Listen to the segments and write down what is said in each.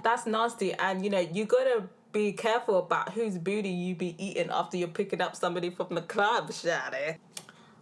That's nasty. And, you gotta be careful about whose booty you be eating after you're picking up somebody from the club, Shadi.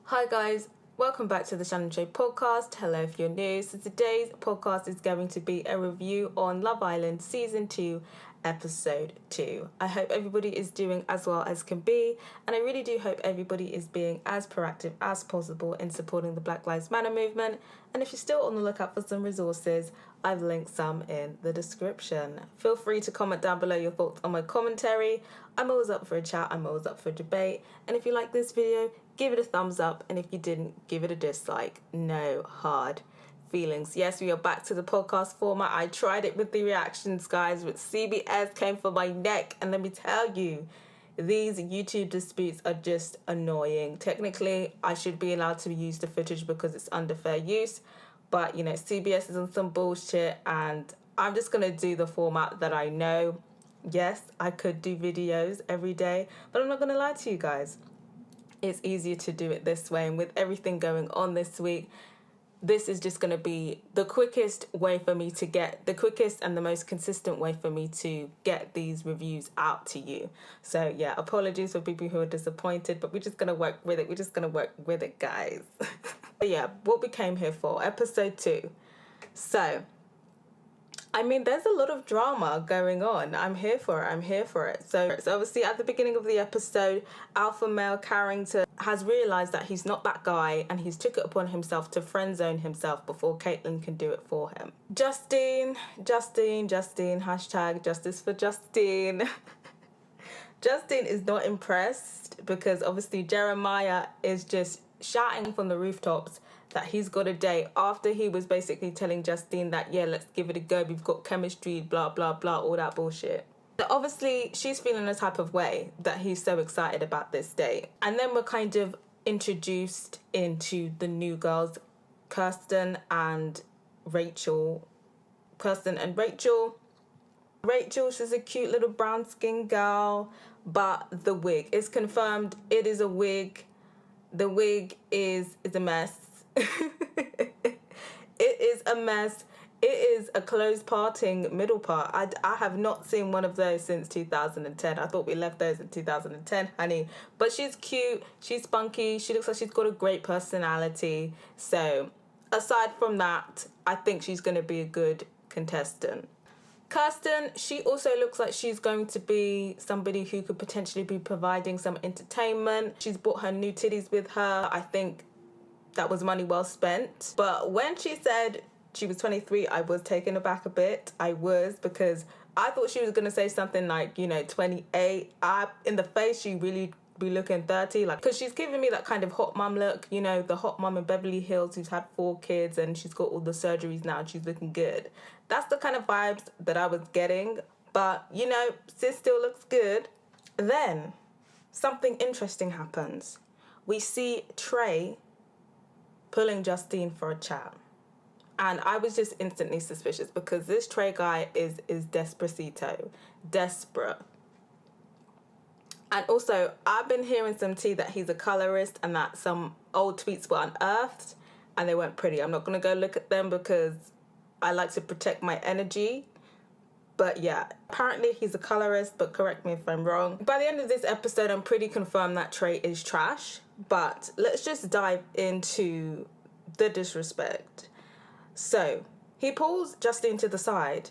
Hi, guys. Welcome back to the Shannon Trey podcast. Hello if you're new. So today's podcast is going to be a review on Love Island Season 2, Episode 2. I hope everybody is doing as well as can be, and I really do hope everybody is being as proactive as possible in supporting the Black Lives Matter movement. And if you're still on the lookout for some resources, I've linked some in the description. Feel free to comment down below your thoughts on my commentary. I'm always up for a chat, I'm always up for a debate. And if you like this video, give it a thumbs up. And if you didn't, give it a dislike. No hard feelings. Yes, we are back to the podcast format. I tried it with the reactions, guys, but CBS came for my neck. And let me tell you, these YouTube disputes are just annoying. Technically, I should be allowed to use the footage because it's under fair use. But, CBS is on some bullshit, and I'm just going to do the format that I know. Yes, I could do videos every day, but I'm not going to lie to you guys. It's easier to do it this way, and with everything going on this week, this is just going to be the quickest way for me to get, the quickest and the most consistent way for me to get these reviews out to you. So yeah, apologies for people who are disappointed, but we're just going to work with it. We're just going to work with it, guys. But yeah, what we came here for, episode 2. So, there's a lot of drama going on. I'm here for it. So obviously at the beginning of the episode, alpha male Carrington has realised that he's not that guy, and he's took it upon himself to friend zone himself before Caitlin can do it for him. Justine, hashtag justice for Justine. Justine is not impressed because obviously Jeremiah is just shouting from the rooftops that he's got a date after he was basically telling Justine that, yeah, let's give it a go, we've got chemistry, blah, blah, blah, all that bullshit. So obviously, she's feeling a type of way that he's so excited about this date. And then we're kind of introduced into the new girls, Kirsten and Rachel. Rachel, she's a cute little brown-skinned girl, but the wig is confirmed. It is a wig. The wig is a mess. It is a mess. It is a closed parting middle part. I have not seen one of those since 2010. I thought we left those in 2010, honey. But she's cute. She's spunky. She looks like she's got a great personality. So aside from that, I think she's going to be a good contestant. Kirsten, she also looks like she's going to be somebody who could potentially be providing some entertainment. She's brought her new titties with her. I think that was money well spent. But when she said she was 23, I was taken aback a bit. I was, because I thought she was going to say something like, 28. In the face, she really be looking 30, because she's giving me that kind of hot mum look, the hot mum in Beverly Hills who's had 4 kids and she's got all the surgeries now and she's looking good. That's the kind of vibes that I was getting. But, sis still looks good. Then something interesting happens. We see Trey pulling Justine for a chat. And I was just instantly suspicious because this Trey guy is desperacito. Desperate. And also, I've been hearing some tea that he's a colorist and that some old tweets were unearthed and they weren't pretty. I'm not going to go look at them because I like to protect my energy. But yeah, apparently he's a colorist, but correct me if I'm wrong. By the end of this episode, I'm pretty confirmed that Trey is trash. But let's just dive into the disrespect. So he pulls Justine to the side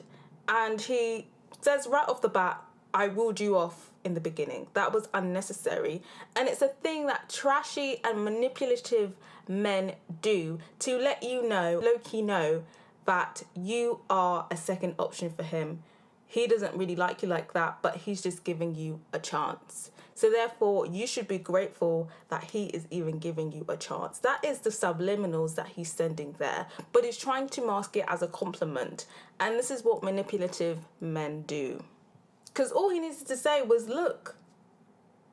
and he says right off the bat, I ruled you off in the beginning. That was unnecessary. And it's a thing that trashy and manipulative men do to let you know, low-key know, that you are a second option for him. He doesn't really like you like that, but he's just giving you a chance. So therefore, you should be grateful that he is even giving you a chance. That is the subliminals that he's sending there. But he's trying to mask it as a compliment. And this is what manipulative men do. Because all he needed to say was, look,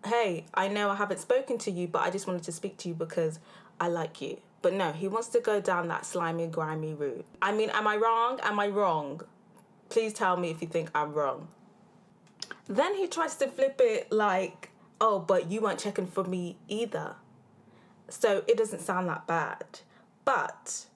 hey, I know I haven't spoken to you, but I just wanted to speak to you because I like you. But no, he wants to go down that slimy, grimy route. Am I wrong? Am I wrong? Please tell me if you think I'm wrong. Then he tries to flip it like, oh, but you weren't checking for me either. So it doesn't sound that bad. But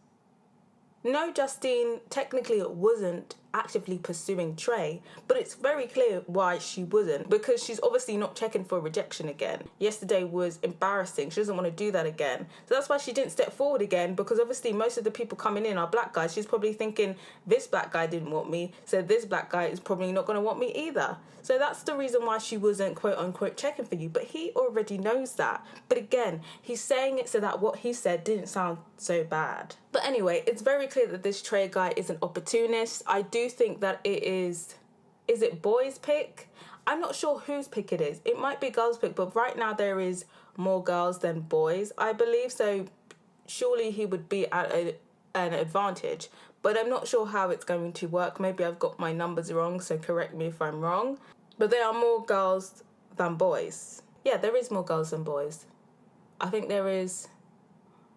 no, Justine, technically it wasn't actively pursuing Trey, but it's very clear why she wasn't, because she's obviously not checking for rejection again. Yesterday was embarrassing. She doesn't want to do that again. So that's why she didn't step forward again, because obviously most of the people coming in are black guys. She's probably thinking, this black guy didn't want me, so this black guy is probably not going to want me either. So that's the reason why she wasn't quote unquote checking for you. But he already knows that. But again, he's saying it so that what he said didn't sound so bad. But anyway, it's very clear that this Trey guy is an opportunist. I do think that it is it boys' pick? I'm not sure whose pick it is. It might be girls' pick, but right now there is more girls than boys, I believe. So surely he would be at an advantage. But I'm not sure how it's going to work. Maybe I've got my numbers wrong, so correct me if I'm wrong. But there are more girls than boys. Yeah, there is more girls than boys. I think there is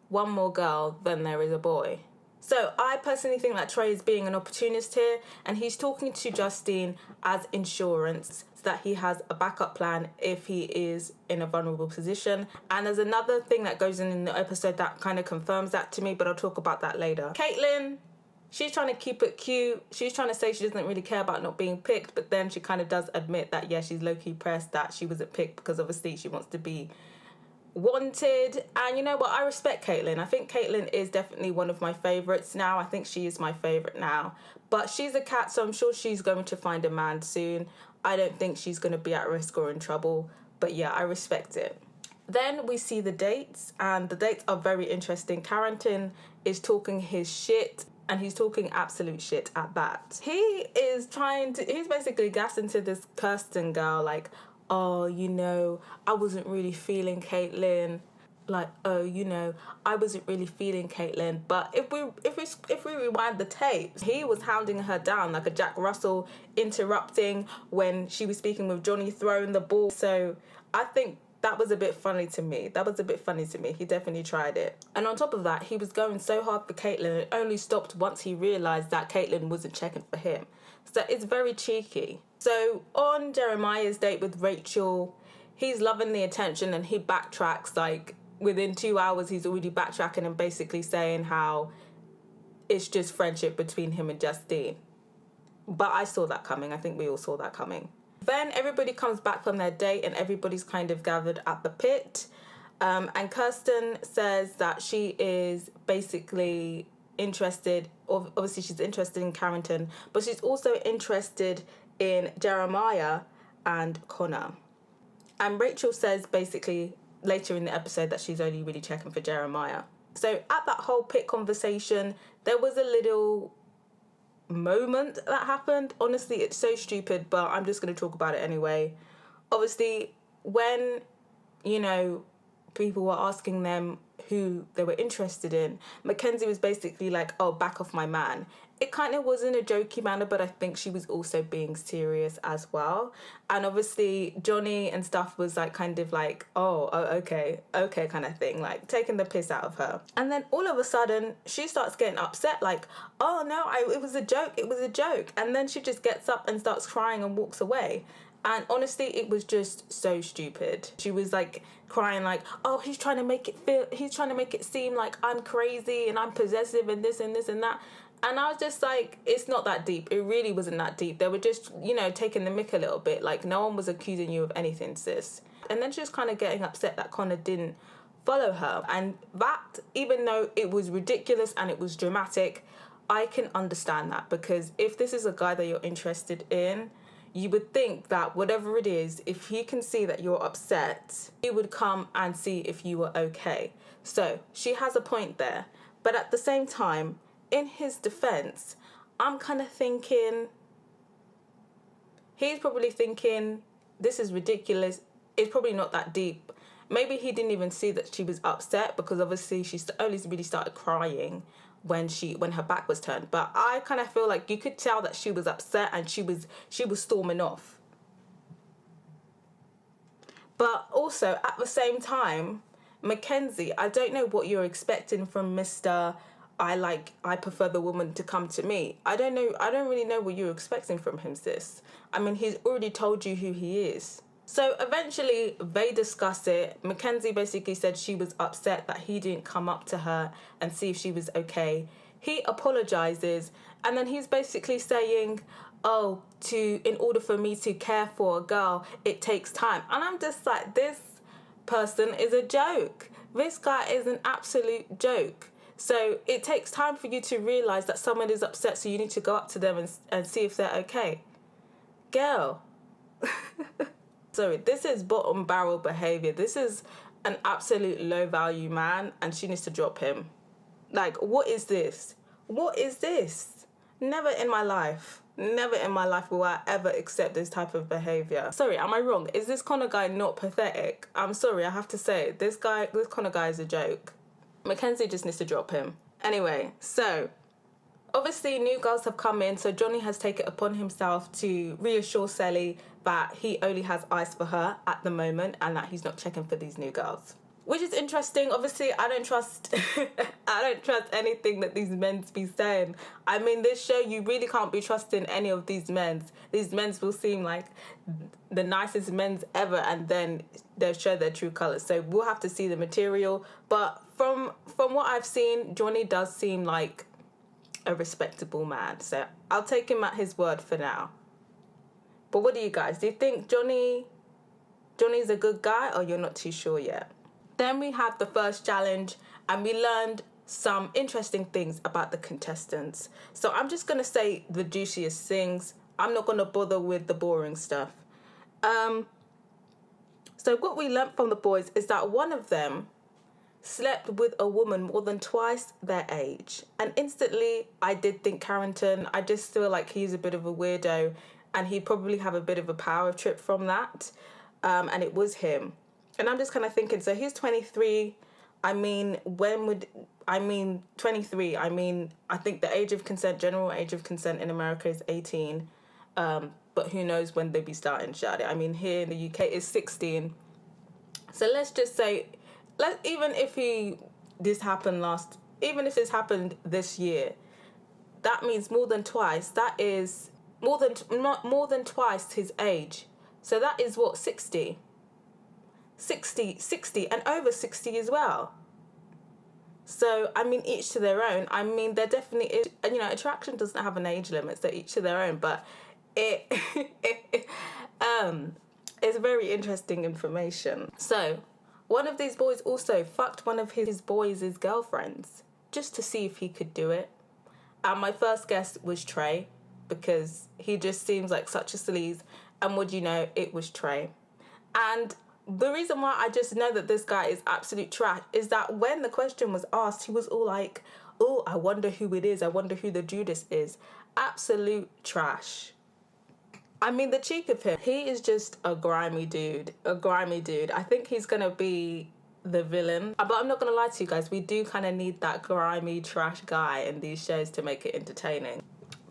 one more girl than there is a boy. So I personally think that Trey is being an opportunist here, and he's talking to Justine as insurance so that he has a backup plan if he is in a vulnerable position. And there's another thing that goes in the episode that kind of confirms that to me, but I'll talk about that later. Caitlin, she's trying to keep it cute. She's trying to say she doesn't really care about not being picked, but then she kind of does admit that, yeah, she's low-key pressed that she wasn't picked because obviously she wants to be wanted. And you know what, I respect Caitlin. I think Caitlin is definitely one of my favourites now. I think she is my favourite now. But she's a cat, so I'm sure she's going to find a man soon. I don't think she's going to be at risk or in trouble. But yeah, I respect it. Then we see the dates, and the dates are very interesting. Carrington is talking his shit, and he's talking absolute shit at that. He's basically gassing to this Kirsten girl, like, oh, you know, I wasn't really feeling Caitlin. Like, oh, you know, I wasn't really feeling Caitlin. But if we rewind the tapes, he was hounding her down like a Jack Russell, interrupting when she was speaking with Johnny, throwing the ball. So I think that was a bit funny to me. He definitely tried it. And on top of that, he was going so hard for Caitlin, it only stopped once he realised that Caitlin wasn't checking for him. So it's very cheeky. So on Jeremiah's date with Rachel, he's loving the attention, and he backtracks. Like within 2 hours, he's already backtracking and basically saying how it's just friendship between him and Justine. But I saw that coming. I think we all saw that coming. Then everybody comes back from their date, and everybody's kind of gathered at the pit. And Kirsten says that she is basically interested, obviously she's interested in Carrington, but she's also interested in Jeremiah and Connor. And Rachel says basically later in the episode that she's only really checking for Jeremiah. So at that whole pit conversation, there was a little moment that happened. Honestly, it's so stupid, but I'm just going to talk about it anyway. Obviously, when, you know, people were asking them who they were interested in, Mackenzie was basically like, oh, back off my man. It kind of was in a jokey manner, but I think she was also being serious as well. And obviously Johnny and stuff was like kind of like, oh okay kind of thing, like taking the piss out of her. And then all of a sudden she starts getting upset, like, oh no, it was a joke. And then she just gets up and starts crying and walks away. And honestly, it was just so stupid. She was like crying like, oh, he's trying to make it seem like I'm crazy and I'm possessive and this and this and that. And I was just like, it's not that deep. It really wasn't that deep. They were just, you know, taking the mick a little bit. Like, no one was accusing you of anything, sis. And then she was kind of getting upset that Connor didn't follow her. And that, even though it was ridiculous and it was dramatic, I can understand that. Because if this is a guy that you're interested in, you would think that whatever it is, if he can see that you're upset, he would come and see if you were okay. So she has a point there. But at the same time, in his defense, I'm kind of thinking, he's probably thinking, this is ridiculous. It's probably not that deep. Maybe he didn't even see that she was upset, because obviously she only really started crying when her back was turned. But I kind of feel like you could tell that she was upset and she was storming off. But also at the same time, Mackenzie, I don't know what you're expecting from Mr. I prefer the woman to come to me. I don't really know what you're expecting from him, sis. I mean, he's already told you who he is. So eventually they discuss it. Mackenzie basically said she was upset that he didn't come up to her and see if she was okay. he apologizes, and then he's basically saying, oh, in order for me to care for a girl, it takes time. And I'm just like, this person is a joke. This guy is an absolute joke. So it takes time for you to realize that someone is upset, so you need to go up to them and see if they're okay. Girl. Sorry, this is bottom barrel behavior. This is an absolute low value man, and she needs to drop him. Like, what is this? What is this? Never in my life will I ever accept this type of behavior. Sorry, am I wrong? Is this Connor guy not pathetic? I'm sorry, I have to say, this Connor guy is a joke. Mackenzie just needs to drop him. Anyway, so obviously new girls have come in, so Johnny has taken it upon himself to reassure Sally that he only has eyes for her at the moment and that he's not checking for these new girls. Which is interesting. Obviously, I don't trust anything that these men be saying. I mean, this show, you really can't be trusting any of these men. These men will seem like the nicest men ever, and then they'll show their true colours. So we'll have to see the material. But from what I've seen, Johnny does seem like a respectable man. So I'll take him at his word for now. But what do you guys? Do you think Johnny's a good guy, or you're not too sure yet? Then we have the first challenge, and we learned some interesting things about the contestants. So I'm just going to say the juiciest things. I'm not going to bother with the boring stuff. So what we learned from the boys is that one of them slept with a woman more than twice their age. And instantly, I did think Carrington. I just feel like he's a bit of a weirdo, and he'd probably have a bit of a power trip from that. And it was him. And I'm just kind of thinking, so he's 23. I mean, 23. I mean, I think the general age of consent in America is 18. But who knows when they be starting, shawty. I mean, here in the UK it's 16. So let's just say, even if this happened this year, that means more than twice. That is more than twice his age. So that is what, 60, and over 60 as well. So, I mean, each to their own. I mean, there definitely is, attraction doesn't have an age limit, so each to their own. But it's very interesting information. So, one of these boys also fucked one of his boys' girlfriends just to see if he could do it. And my first guess was Trey, because he just seems like such a sleaze. And would you know, it was Trey. And the reason why I just know that this guy is absolute trash is that when the question was asked, he was all like, oh, I wonder who it is. I wonder who the Judas is. Absolute trash. I mean, the cheek of him. He is just a grimy dude. I think he's going to be the villain. But I'm not going to lie to you guys. We do kind of need that grimy trash guy in these shows to make it entertaining.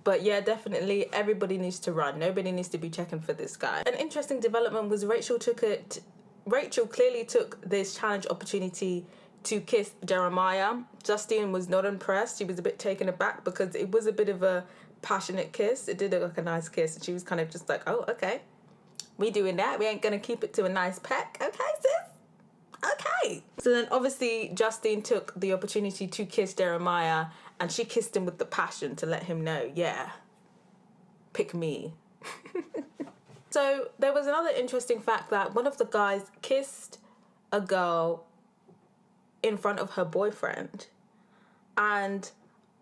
But yeah, definitely everybody needs to run. Nobody needs to be checking for this guy. An interesting development was Rachel clearly took this challenge opportunity to kiss Jeremiah. Justine was not impressed. She was a bit taken aback because it was a bit of a passionate kiss. It did look like a nice kiss. And she was kind of just like, oh, okay. We doing that. We ain't going to keep it to a nice peck. Okay, sis? Okay. So then obviously Justine took the opportunity to kiss Jeremiah, and she kissed him with the passion to let him know, yeah, pick me. So there was another interesting fact that one of the guys kissed a girl in front of her boyfriend. And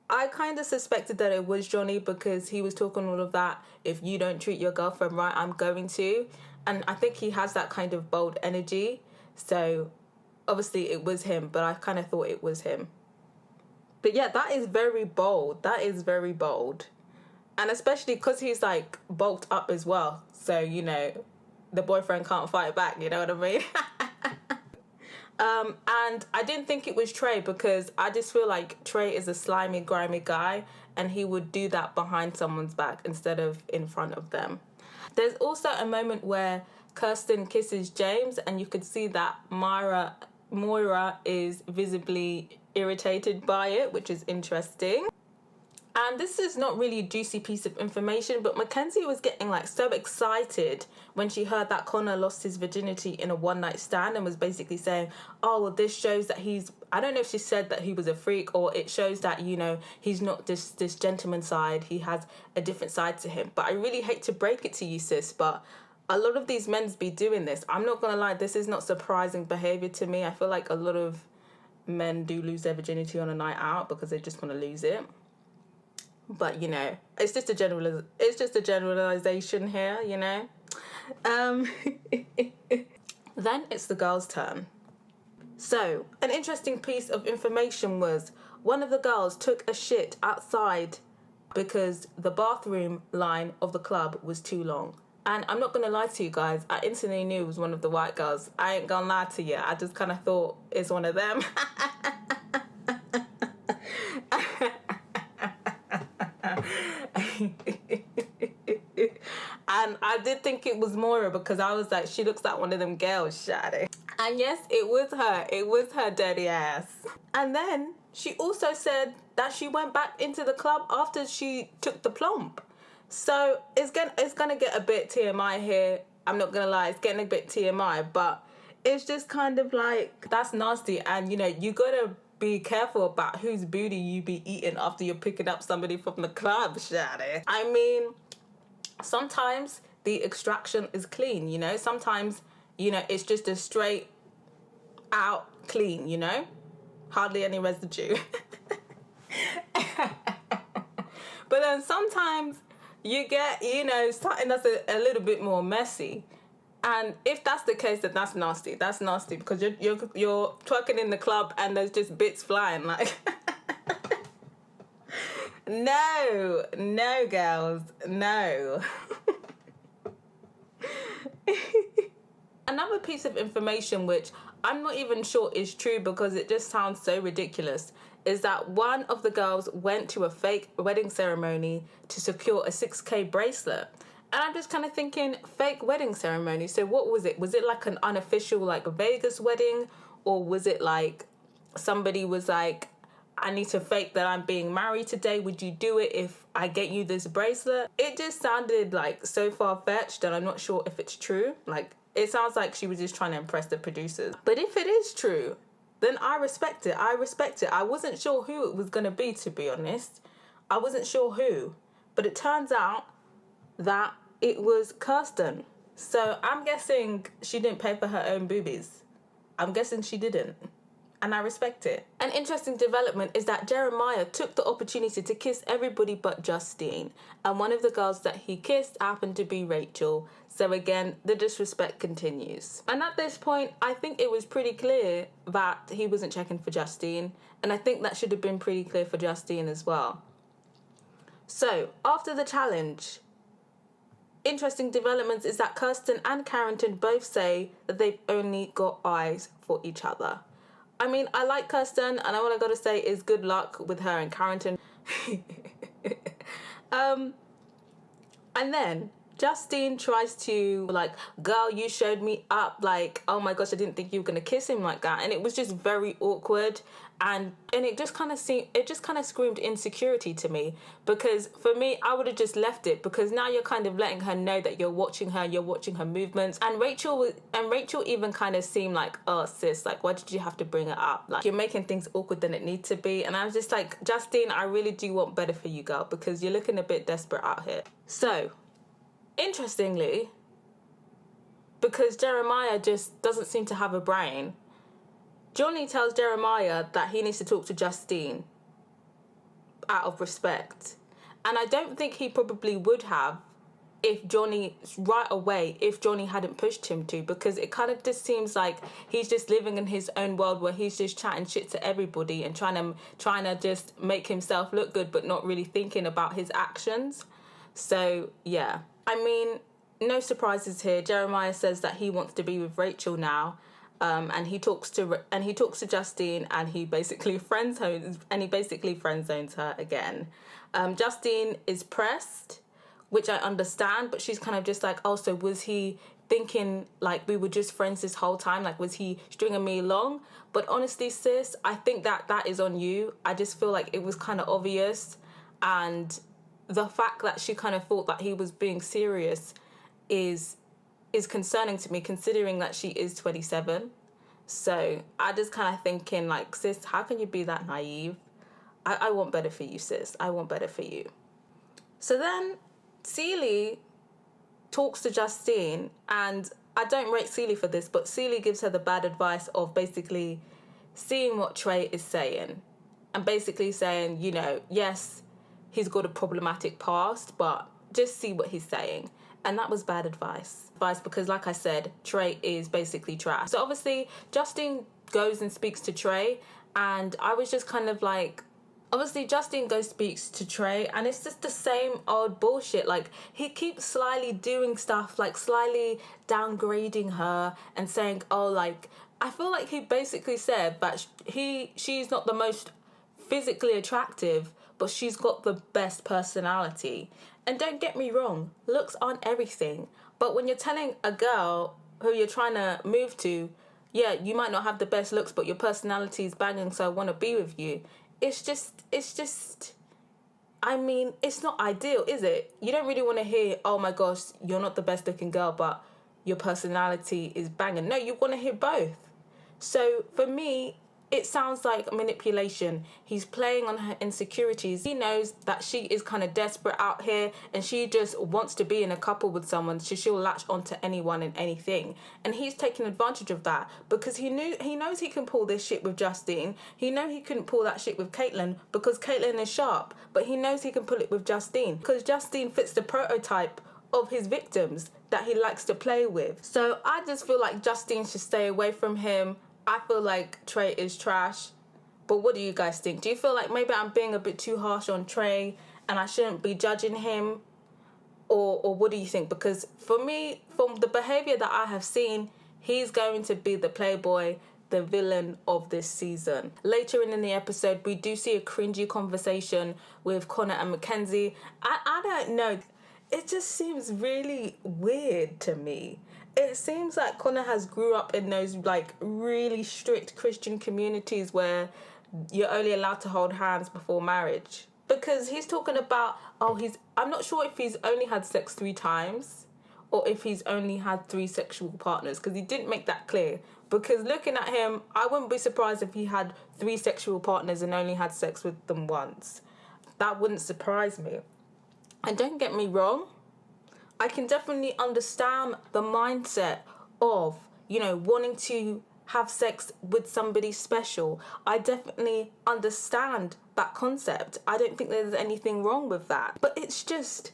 I kind of suspected that it was Johnny because he was talking all of that, if you don't treat your girlfriend right, I'm going to. And I think he has that kind of bold energy. So obviously it was him, but I kind of thought it was him. But yeah, that is very bold. And especially because he's like bulked up as well. So, the boyfriend can't fight back, you know what I mean? And I didn't think it was Trey because I just feel like Trey is a slimy, grimy guy, and he would do that behind someone's back instead of in front of them. There's also a moment where Kirsten kisses James, and you could see that Moira is visibly irritated by it, which is interesting. And this is not really a juicy piece of information, but Mackenzie was getting like so excited when she heard that Connor lost his virginity in a one-night stand, and was basically saying, oh, well, this shows that he's, I don't know if she said that he was a freak, or it shows that, you know, he's not this gentleman side, he has a different side to him. But I really hate to break it to you, sis, but a lot of these men be doing this. I'm not gonna lie, this is not surprising behavior to me. I feel like a lot of men do lose their virginity on a night out because they just want to lose it. But, you know, it's just a generalization here, you know. Then it's the girls' turn. So, an interesting piece of information was one of the girls took a shit outside because the bathroom line of the club was too long. And I'm not going to lie to you guys, I instantly knew it was one of the white girls. I ain't going to lie to you. I just kind of thought it's one of them. And I did think it was Moira because I was like, she looks like one of them girls, shawty. And yes, it was her dirty ass. And then she also said that she went back into the club after she took the plump. So it's gonna get a bit TMI here. I'm not gonna lie, it's getting a bit TMI, but it's just kind of like, that's nasty. And, you know, you gotta be careful about whose booty you be eating after you're picking up somebody from the club, shawty. I mean, sometimes the extraction is clean, you know? Sometimes, you know, it's just a straight out clean, you know? Hardly any residue. But then sometimes you get, you know, something that's a little bit more messy. And if that's the case, then that's nasty. That's nasty because you're twerking in the club and there's just bits flying, like... No, girls, no. Another piece of information which I'm not even sure is true because it just sounds so ridiculous is that one of the girls went to a fake wedding ceremony to secure a 6K bracelet. And I'm just kind of thinking, fake wedding ceremony, so what was it? Was it like an unofficial like Vegas wedding? Or was it like somebody was like, I need to fake that I'm being married today. Would you do it if I get you this bracelet? It just sounded like so far-fetched and I'm not sure if it's true. Like, it sounds like she was just trying to impress the producers. But if it is true, then I respect it. I wasn't sure who it was going to be, to be honest. I wasn't sure who. But it turns out that it was Kirsten. So I'm guessing she didn't pay for her own boobies. I'm guessing she didn't. And I respect it. An interesting development is that Jeremiah took the opportunity to kiss everybody but Justine. And one of the girls that he kissed happened to be Rachel. So again, the disrespect continues. And at this point, I think it was pretty clear that he wasn't checking for Justine. And I think that should have been pretty clear for Justine as well. So, after the challenge, interesting developments is that Kirsten and Carrington both say that they've only got eyes for each other. I mean, I like Kirsten, and all I gotta say is good luck with her and Carrington. And then Justine tries to, like, girl, you showed me up, like, oh my gosh, I didn't think you were gonna kiss him like that. And it was just very awkward. And it just kind of screamed insecurity to me, because for me, I would have just left it, because now you're kind of letting her know that you're watching her movements. And Rachel even kind of seemed like, oh sis, like, why did you have to bring it up? Like, you're making things awkward than it needs to be. And I was just like, Justine, I really do want better for you, girl, because you're looking a bit desperate out here. So, interestingly, because Jeremiah just doesn't seem to have a brain, Johnny tells Jeremiah that he needs to talk to Justine out of respect. And I don't think he probably would have if Johnny hadn't pushed him to, because it kind of just seems like he's just living in his own world where he's just chatting shit to everybody and trying to just make himself look good, but not really thinking about his actions. So, yeah. I mean, no surprises here. Jeremiah says that he wants to be with Rachel now. And he talks to Justine, and he basically friend zones her again. Justine is pressed, which I understand, but she's kind of just like, oh, so was he thinking like we were just friends this whole time? Like, was he stringing me along? But honestly, sis, I think that is on you. I just feel like it was kind of obvious. And the fact that she kind of thought that he was being serious is concerning to me, considering that she is 27. So I just kind of thinking, like, sis, how can you be that naive? I want better for you, sis. I want better for you. So then Celie talks to Justine, and I don't rate Celie for this, but Celie gives her the bad advice of basically seeing what Trey is saying and basically saying, you know, yes, he's got a problematic past, but just see what he's saying. And that was bad advice. Because, like I said, Trey is basically trash. So obviously Justine goes and speaks to Trey, and I was just kind of like, obviously Justine speaks to Trey, and it's just the same old bullshit. Like, he keeps slyly doing stuff, like slyly downgrading her and saying, oh, like, I feel like he basically said that she's not the most physically attractive, but she's got the best personality. And don't get me wrong, looks aren't everything. But when you're telling a girl who you're trying to move to, yeah, you might not have the best looks, but your personality is banging, so I want to be with you. It's just, I mean, it's not ideal, is it? You don't really want to hear, oh my gosh, you're not the best looking girl, but your personality is banging. No, you want to hear both. So for me, it sounds like manipulation. He's playing on her insecurities. He knows that she is kind of desperate out here, and she just wants to be in a couple with someone, so she'll latch onto anyone and anything. And he's taking advantage of that because he knows he can pull this shit with Justine. He knows he couldn't pull that shit with Caitlyn because Caitlyn is sharp, but he knows he can pull it with Justine because Justine fits the prototype of his victims that he likes to play with. So I just feel like Justine should stay away from him. I feel like Trey is trash. But what do you guys think? Do you feel like maybe I'm being a bit too harsh on Trey and I shouldn't be judging him? Or what do you think? Because for me, from the behaviour that I have seen, he's going to be the playboy, the villain of this season. Later in the episode, we do see a cringy conversation with Connor and Mackenzie. I don't know. It just seems really weird to me. It seems like Connor has grew up in those like really strict Christian communities where you're only allowed to hold hands before marriage. Because he's talking about, I'm not sure if he's only had sex 3 times or if he's only had 3 sexual partners, because he didn't make that clear. Because looking at him, I wouldn't be surprised if he had 3 sexual partners and only had sex with them once. That wouldn't surprise me. And don't get me wrong, I can definitely understand the mindset of, you know, wanting to have sex with somebody special. I definitely understand that concept. I don't think there's anything wrong with that. But it's just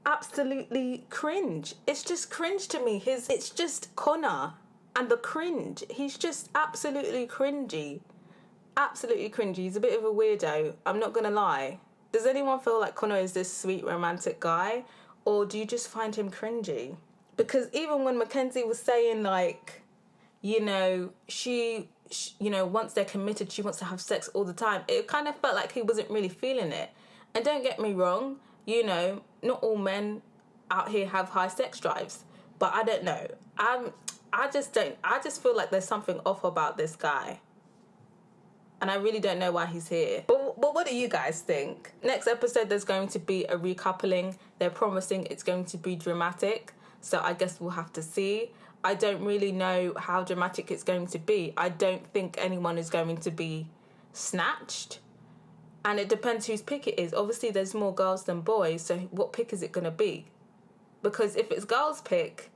absolutely cringe. It's just cringe to me. It's just Connor and the cringe. He's just absolutely cringy. Absolutely cringy. He's a bit of a weirdo. I'm not going to lie. Does anyone feel like Connor is this sweet romantic guy? Or do you just find him cringy? Because even when Mackenzie was saying, like, you know, she you know, once they're committed, she wants to have sex all the time, it kind of felt like he wasn't really feeling it. And don't get me wrong, you know, not all men out here have high sex drives. But I don't know. I just feel like there's something off about this guy. And I really don't know why he's here. But what do you guys think? Next episode, there's going to be a recoupling. They're promising it's going to be dramatic. So I guess we'll have to see. I don't really know how dramatic it's going to be. I don't think anyone is going to be snatched. And it depends whose pick it is. Obviously, there's more girls than boys. So what pick is it going to be? Because if it's girls' pick,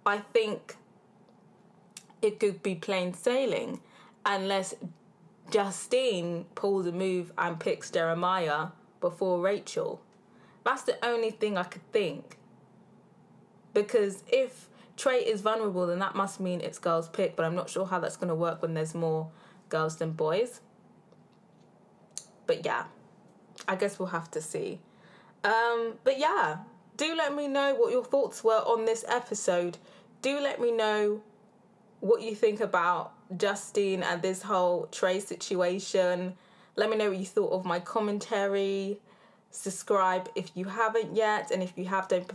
I think it could be plain sailing. Unless Justine pulls a move and picks Jeremiah before Rachel. That's the only thing I could think. Because if Trey is vulnerable, then that must mean it's girls' pick, but I'm not sure how that's going to work when there's more girls than boys. But yeah, I guess we'll have to see. But yeah, do let me know what your thoughts were on this episode. Do let me know what you think about Justine and this whole Trey situation. Let me know what you thought of my commentary. Subscribe if you haven't yet, and if you have, don't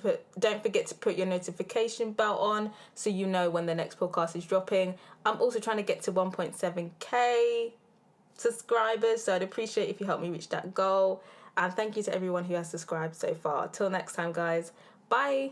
forget to put your notification bell on so you know when the next podcast is dropping. I'm also trying to get to 1.7k subscribers, so I'd appreciate if you help me reach that goal. And thank you to everyone who has subscribed so far. Till next time, guys. Bye.